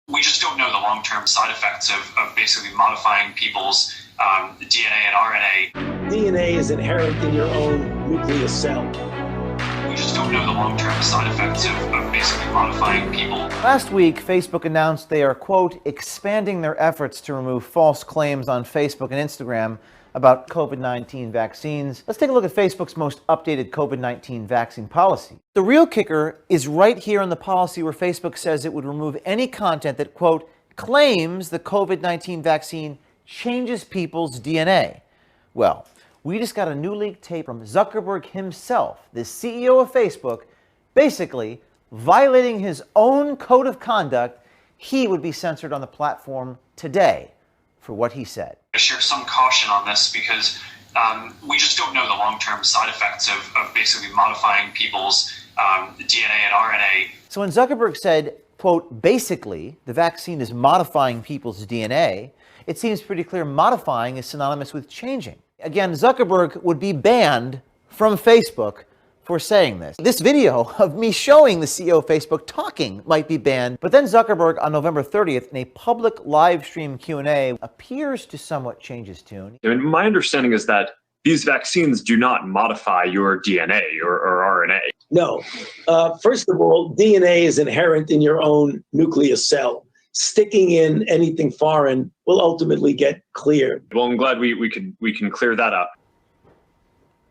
We just don't know the long-term side effects of basically modifying people's DNA and RNA. DNA is inherent in your own nucleus cell. We just don't know the long-term side effects of basically modifying people. Last week, Facebook announced they are, quote, expanding their efforts to remove false claims on Facebook and Instagram about COVID-19 vaccines. Let's take a look at Facebook's most updated COVID-19 vaccine policy. The real kicker is right here in the policy where Facebook says it would remove any content that, quote, claims the COVID-19 vaccine changes people's DNA. Well, we just got a new leaked tape from Zuckerberg himself, the CEO of Facebook, basically violating his own code of conduct. He would be censored on the platform today for what he said. I share some caution on this because we just don't know the long-term side effects of basically modifying people's DNA and RNA. So when Zuckerberg said, quote, basically, the vaccine is modifying people's DNA, it seems pretty clear modifying is synonymous with changing. Again, Zuckerberg would be banned from Facebook for saying this. This video of me showing the CEO of Facebook talking might be banned, but then Zuckerberg on November 30th in a public live stream Q&A appears to somewhat change his tune. And my understanding is that these vaccines do not modify your DNA or RNA. No. First of all, DNA is inherent in your own nucleus cell. Sticking in anything foreign will ultimately get cleared. Well, I'm glad we can clear that up.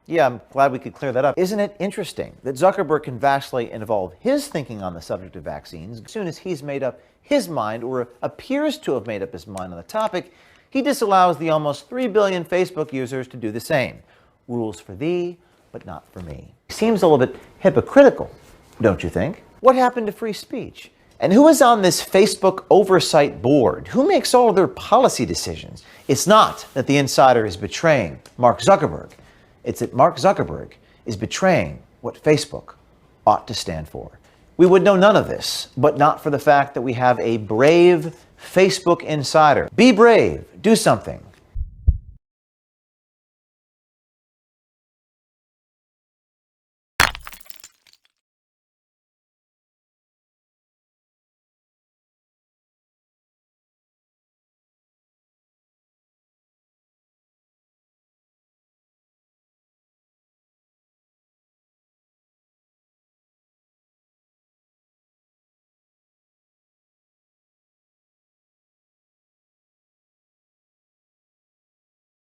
Yeah, I'm glad we could clear that up. Isn't it interesting that Zuckerberg can vastly involve his thinking on the subject of vaccines? As soon as he's made up his mind, or appears to have made up his mind on the topic, he disallows the almost 3 billion Facebook users to do the same. Rules for thee, but not for me. Seems a little bit hypocritical, don't you think? What happened to free speech? And who is on this Facebook oversight board? Who makes all of their policy decisions? It's not that the insider is betraying Mark Zuckerberg. It's that Mark Zuckerberg is betraying what Facebook ought to stand for. We would know none of this, but not for the fact that we have a brave Facebook insider. Be brave, do something,